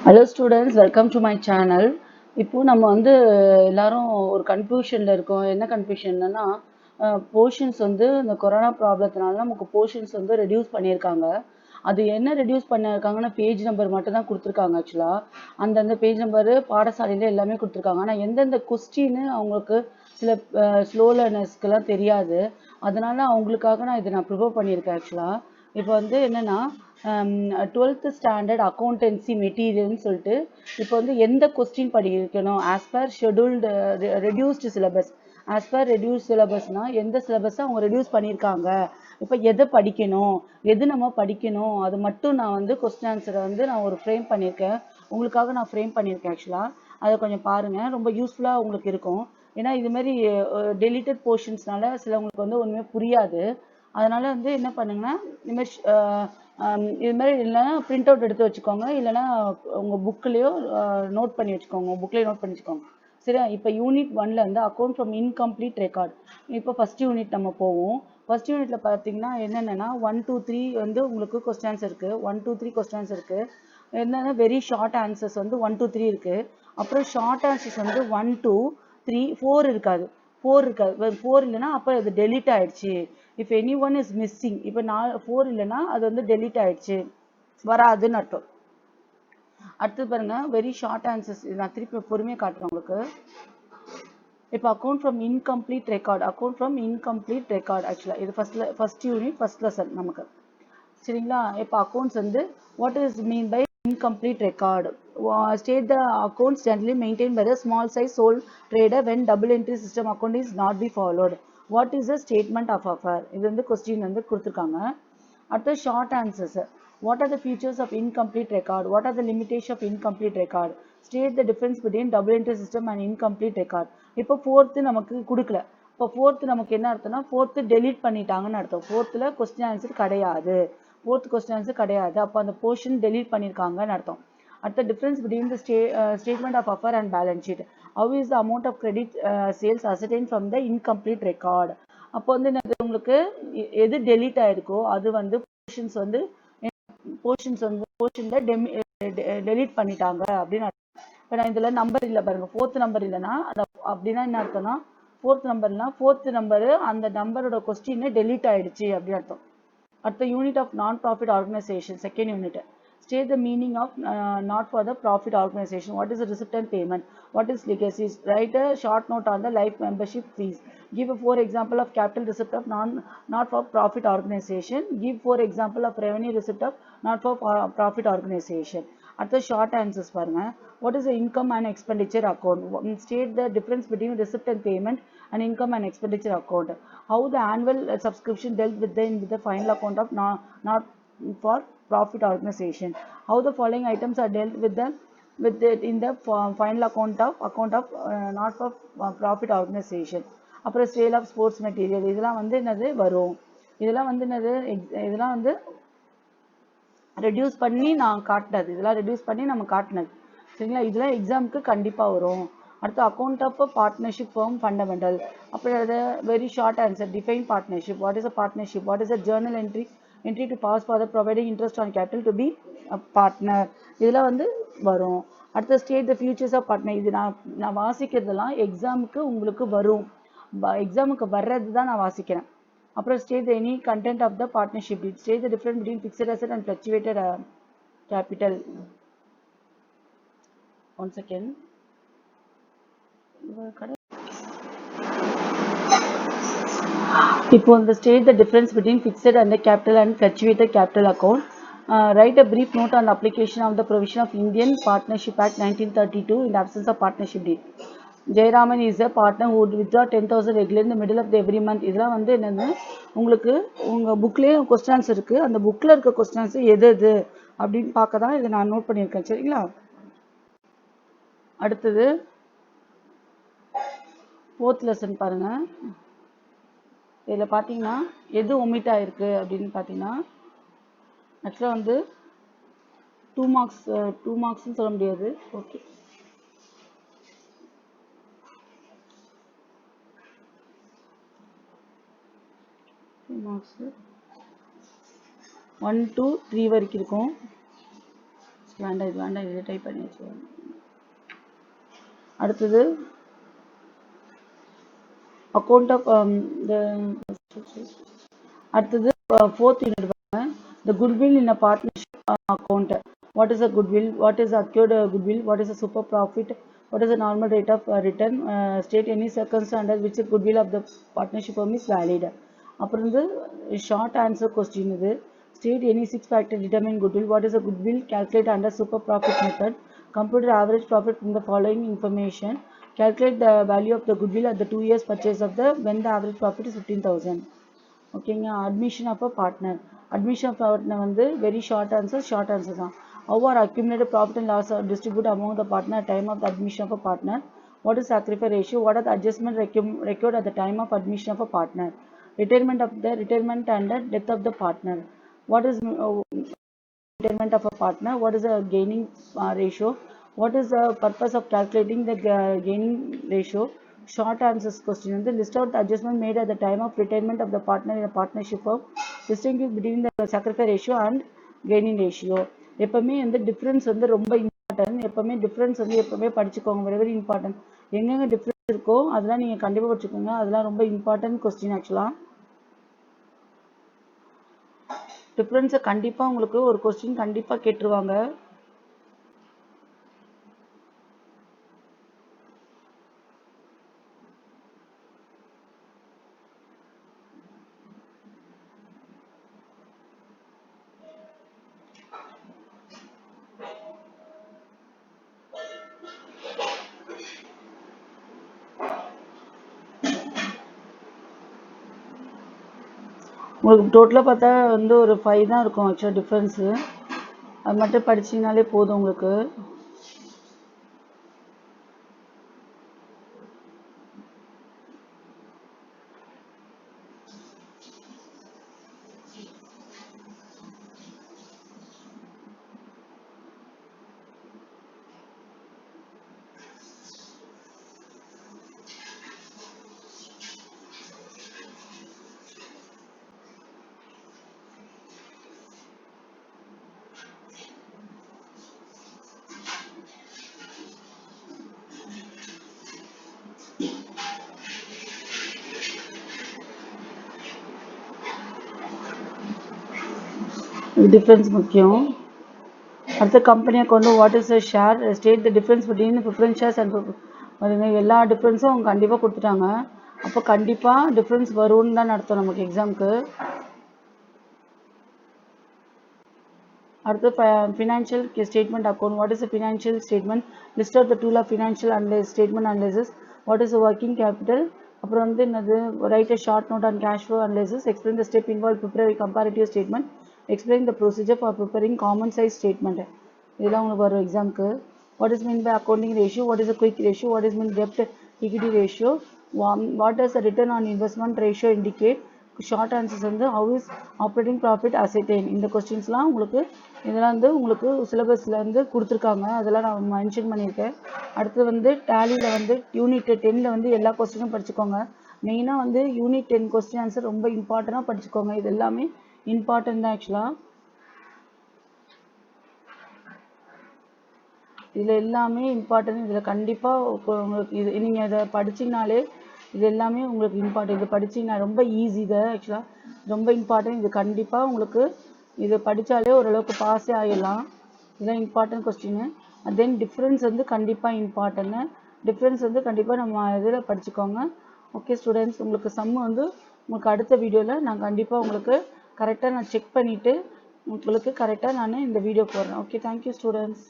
Hello students, welcome to my channel. இப்போ நம்ம வந்து எல்லாரும் ஒரு கன்ஃபியூஷன்ல இருக்கோம். என்ன கன்ஃபியூஷன்னா போர்ஷன்ஸ் வந்து இந்த கொரோனா ப்ராப்ளத்தினால நமக்கு போர்ஷன்ஸ் வந்து ரெடியூஸ் பண்ணியிருக்காங்க. அது என்ன ரெடியூஸ் பண்ணியிருக்காங்கன்னா பேஜ் நம்பர் மட்டும் தான் கொடுத்துருக்காங்க ஆக்சுவலாக. அந்தந்த பேஜ் நம்பரு பாடசாலையில் எல்லாமே கொடுத்துருக்காங்க. ஆனால் எந்தெந்த கொஸ்டின்னு அவங்களுக்கு சில ஸ்லோ லேர்னர்ஸ்க்கெல்லாம் தெரியாது. அதனால அவங்களுக்காக நான் இதை ப்ரிப்பேர் பண்ணியிருக்கேன் ஆக்சுவலாக. இப்போ வந்து என்னென்னா 12th ஸ்டாண்டர்ட் அக்கௌண்டன்சி மெட்டீரியல்னு சொல்லிட்டு இப்போ வந்து எந்த கொஸ்டின் படிக்கணும் as per scheduled reduced syllabus. As per reduce சிலபஸ்னால் எந்த சிலபஸை அவங்க ரெடியூஸ் பண்ணியிருக்காங்க, இப்போ எதை படிக்கணும், எது நம்ம படிக்கணும், அது மட்டும் நான் வந்து கொஸ்டின் ஆன்சரை வந்து நான் ஒரு ஃப்ரேம் பண்ணியிருக்கேன். உங்களுக்காக நான் ஃப்ரேம் பண்ணியிருக்கேன் ஆக்சுவலாக. அதை கொஞ்சம் பாருங்கள், ரொம்ப யூஸ்ஃபுல்லாக உங்களுக்கு இருக்கும். ஏன்னா இதுமாரி டெலிட்டட் போர்ஷன்ஸ்னால சிலவங்களுக்கு வந்து ஒன்றுமே புரியாது. அதனால் வந்து என்ன பண்ணுங்கன்னா இதுமாதிரி இதுமாதிரி இல்லைன்னா பிரிண்ட் அவுட் எடுத்து வச்சுக்கோங்க, இல்லைன்னா உங்கள் புக்லேயோ நோட் பண்ணி வச்சுக்கோங்க, புக்லேயே நோட் பண்ணி வச்சுக்கோங்க. சரியா? இப்போ யூனிட் 1ல் வந்து அக்கௌண்ட் ஃப்ரம் இன்கம்ப்ளீட் ரெக்கார்ட். இப்போ ஃபஸ்ட் யூனிட் நம்ம போவோம். ஃபஸ்ட் யூனிட்டில் பார்த்தீங்கன்னா என்னென்னா 1 2 3 வந்து உங்களுக்கு கொஸ்டின் ஆன்சர் இருக்குது. 1 2 3 கொஸ்டின் ஆன்சர் இருக்குது. என்னென்னா வெரி ஷார்ட் ஆன்சர்ஸ் வந்து 1 2 3 இருக்குது. அப்புறம் ஷார்ட் ஆன்சர்ஸ் வந்து 1 2 3 4 இருக்காது. 4 இருக்காது. 4 இல்லைன்னா அப்போ அது டெலீட் ஆகிடுச்சு. If any one is missing, இப்போ 4 இல்லைன்னா அது வந்து டெலீட் ஆகிடுச்சு, வராதுன்னு அர்த்தம். அடுத்து பாருங்க, வெரி ஷார்ட் ஆன்சர்ஸ். நான் திருப்பி பொறுமையாக காட்டுறேன் உங்களுக்கு. இப்போ account from incomplete record, account from incomplete record ஆக்சுவலாக இது ஃபர்ஸ்ட் யூனிட் ஃபர்ஸ்ட் லெசன் நமக்கு. சரிங்களா? இப்போ அக்கௌண்ட்ஸ் வந்து what is mean by incomplete record. State the accounts generally maintained by the small size sole trader when double entry system account is not be followed. What is the statement of affair? இது வந்து question வந்து கொடுத்துருக்காங்க. அடுத்து short answers. What are the features of incomplete record? What are the limitations of incomplete record? State the difference between double entry system and incomplete record. இப்போ fourth நமக்கு கொடுக்கல. இப்போ fourth நமக்கு என்ன அர்த்தம்னா ஃபோர்த்து டெலீட் பண்ணிட்டாங்கன்னு அர்த்தம். ஃபோர்த்தில் கொஸ்டின் ஆன்சர் கிடையாது, ஃபோர்த் கொஸ்டின் ஆன்சர் கிடையாது. அப்போ அந்த போர்ஷன் டெலீட் பண்ணியிருக்காங்கன்னு அர்த்தம். அடுத்த difference between the statement of affair and balance sheet. How is the amount of credit sales ascertain from the incomplete record. அப்போ வந்து உங்களுக்கு எது டெலீட் ஆயிருக்கோ அது வந்து போர்ஷன்ஸ் வந்து போர்ஷனில் டெலீட் பண்ணிட்டாங்க அப்படின்னு அர்த்தம். இப்போ நான் இதில் நம்பர் இல்லை பாருங்கள், ஃபோர்த் நம்பர் இல்லைன்னா அந்த அப்படின்னா என்ன அர்த்தம்னா ஃபோர்த் நம்பர்னா ஃபோர்த் நம்பரு அந்த நம்பரோட கொஸ்டின் டெலீட் ஆயிடுச்சு அப்படின்னு அர்த்தம். At the unit of non-profit organization, second unit, state the meaning of not for the profit organization. What is the receipt and payment? What is legacies? Write a short note on the life membership fees. Give a 4 example of capital receipt of not for profit organization. Give 4 example of revenue receipt of not for profit organization. At the short answers paranga. What is the income and expenditure account? State the difference between receipt and payment and income and expenditure account. How the annual subscription dealt with the final account of not for profit organization. How the following items are dealt with in the final account of not for profit organization. அப்புறம் sale of sports material. இதெல்லாம் வந்து என்னது வரும், இதெல்லாம் வந்து என்னது, இதெல்லாம் வந்து ரெடியூஸ் பண்ணி நான் காட்டினது, இதெல்லாம் ரெடியூஸ் பண்ணி நம்ம காட்டினது. சரிங்களா? இதெல்லாம் எக்ஸாமுக்கு கண்டிப்பாக வரும். அடுத்து account of partnership form fundamental. அப்புறம் அது very short answer. Define partnership. What is a partnership? What is a journal entry to pass for the providing interest on capital to be partner. இதெல்லாம் வந்து வரும். அடுத்த state the futures of partner. இது நான் வாசிக்கிறதுலாம் எக்ஸாமுக்கு உங்களுக்கு வரும், எக்ஸாமுக்கு வர்றது தான் நான் வாசிக்கிறேன். அப்புறம் state any content of the partnership. State the difference between fixed asset and fluctuated capital. One second. இப்போ இந்த state the difference between fixed and the capital and fluctuated capital account. Write a brief note on the application of the provision of Indian Partnership Act 1932 in the absence of partnership deed. Jayaraman is a partner who withdraw 10,000 regular in the middle of the every month. இதெல்லாம் வந்து என்னென்னு உங்களுக்கு உங்கள் புக்லேயே question answer இருக்குது. அந்த புக்கில் இருக்க question answer எது எது அப்படின்னு பார்க்க தான் இதை நான் நோட் பண்ணியிருக்கேன். சரிங்களா? அடுத்தது ஃபோர்த் லெசன் பாருங்கள். இதில் பார்த்தீங்கன்னா எது ஒமிட் ஆகிருக்கு அப்படின்னு பார்த்தீங்கன்னா ஆக்சுவலாக வந்து 2 மார்க்ஸ்ன்னு சொல்ல முடியாது. ஓகே, மார்க்ஸு 1 to 3 வரைக்கும் இருக்கும். வேண்டாம் இது வேண்டாம் இதை டைப் பண்ணி வச்சுக்கோங்க. அடுத்தது அக்கௌண்ட் ஆஃப் அடுத்தது fourth unit the goodwill in a partnership account. What is a goodwill? What is accrued goodwill? What is a super profit? What is the normal rate of return? State any circumstance under which the goodwill of the partnership firm is valid. அப்புறம் வந்து short answer question இது. State any six factor determine goodwill. What is a goodwill? Calculate under super profit method. Compute average profit from the following information. Calculate the value of the goodwill at the 2 years purchase of the when the average profit is 15,000. ஓகேங்க. Admission of a partner. Admission of partner வந்து very short answer தான். How are accumulated profit and loss are distributed among the partner at time of the admission of a partner? What is sacrifice ratio? What are the adjustments required at the time of admission of a partner? Retirement and the death of the partner. What is retirement of a partner? What is the gaining ratio? What is the purpose of calculating the gaining ratio? Short answers question. And then list out the adjustment made at the time of retirement of the partner in a partnership firm. Distinguish between the sacrifice ratio and gaining ratio. எப்பவுமே இந்த difference வந்து ரொம்ப important. எப்பவுமே difference வந்து எப்பவுமே படிச்சுக்கோங்க. Very very important. எங்கெங்க difference இருக்கோ அதெல்லாம் நீங்கள் கண்டிப்பாக படிச்சுக்கோங்க. அதெல்லாம் ரொம்ப இம்பார்ட்டன்ட் கொஸ்டின். ஆக்சுவலாக டிஃபரன்ஸை கண்டிப்பாக உங்களுக்கு ஒரு கொஸ்டின் கண்டிப்பாக கேட்டுருவாங்க. உங்களுக்கு டோட்டலாக பார்த்தா வந்து ஒரு 5 தான் இருக்கும் ஆக்சுவலாக டிஃப்ரென்ஸு. அது மட்டும் படிச்சிங்கனாலே போதும் உங்களுக்கு. டிஃப்ரென்ஸ் முக்கியம். அடுத்த company account what is the share? State the difference between preference shares and எல்லா டிஃப்ரென்ஸும் அவங்க கண்டிப்பாக கொடுத்துட்டாங்க. அப்போ கண்டிப்பாக டிஃப்ரென்ஸ் வரும்னு தான் அர்த்தம் நமக்கு எக்ஸாமுக்கு. அடுத்து financial statement account. What is the financial statement? List of the tool of financial statement analysis. What is working capital? அப்புறம் வந்து என்னது right a short note on cash flow analysis. Explain the step involve prepare comparative statement. Explain the procedure for preparing common size statement. இதெல்லாம் உங்களுக்கு வரும் எக்ஸாமுக்கு. What is mean by accounting ratio? What is a quick ratio? What is mean டெப்ட் equity ratio? What does the return on investment ratio indicate? Short answers வந்து how is operating profit அசைட்டேன். இந்த கொஸ்டின்ஸ்லாம் உங்களுக்கு இதெல்லாம் வந்து உங்களுக்கு சிலபஸில் வந்து கொடுத்துருக்காங்க. அதெல்லாம் நான் மென்ஷன் பண்ணியிருக்கேன். அடுத்து வந்து டேலியில் வந்து யூனிட் 10ல் வந்து எல்லா கொஸ்டினும் படிச்சுக்கோங்க. மெயினாக வந்து யூனிட் 10 கொஸ்டின் ஆன்சர் ரொம்ப இம்பார்ட்டண்ட்டாக படிச்சுக்கோங்க. இது எல்லாமே இம்பார்ட்டன்ட் தான் ஆக்சுவலாக. இதில் எல்லாமே இம்பார்ட்டன்ட். இதில் கண்டிப்பாக உங்களுக்கு இது நீங்கள் இதை படிச்சிங்கனாலே இது எல்லாமே உங்களுக்கு இம்பார்ட்டன்ட். இது படிச்சிங்கன்னா ரொம்ப ஈஸி. இதை ஆக்சுவலாக ரொம்ப இம்பார்ட்டன்ட். இது கண்டிப்பாக உங்களுக்கு இது படித்தாலே ஓரளவுக்கு பாஸே ஆகிடலாம். இதெல்லாம் இம்பார்ட்டன்ட் கொஸ்டின்னு. தென் டிஃப்ரென்ஸ் வந்து கண்டிப்பாக இம்பார்ட்டன்ட்டு. டிஃப்ரென்ஸ் வந்து கண்டிப்பாக நம்ம இதில் படிச்சுக்கோங்க. ஓகே ஸ்டூடெண்ட்ஸ், உங்களுக்கு சம்மு வந்து உங்களுக்கு அடுத்த வீடியோவில் நான் கண்டிப்பாக உங்களுக்கு கரெக்டாக நான் செக் பண்ணிவிட்டு உங்களுக்கு கரெக்டாக நான் இந்த வீடியோ போடுறேன். Okay, thank you students.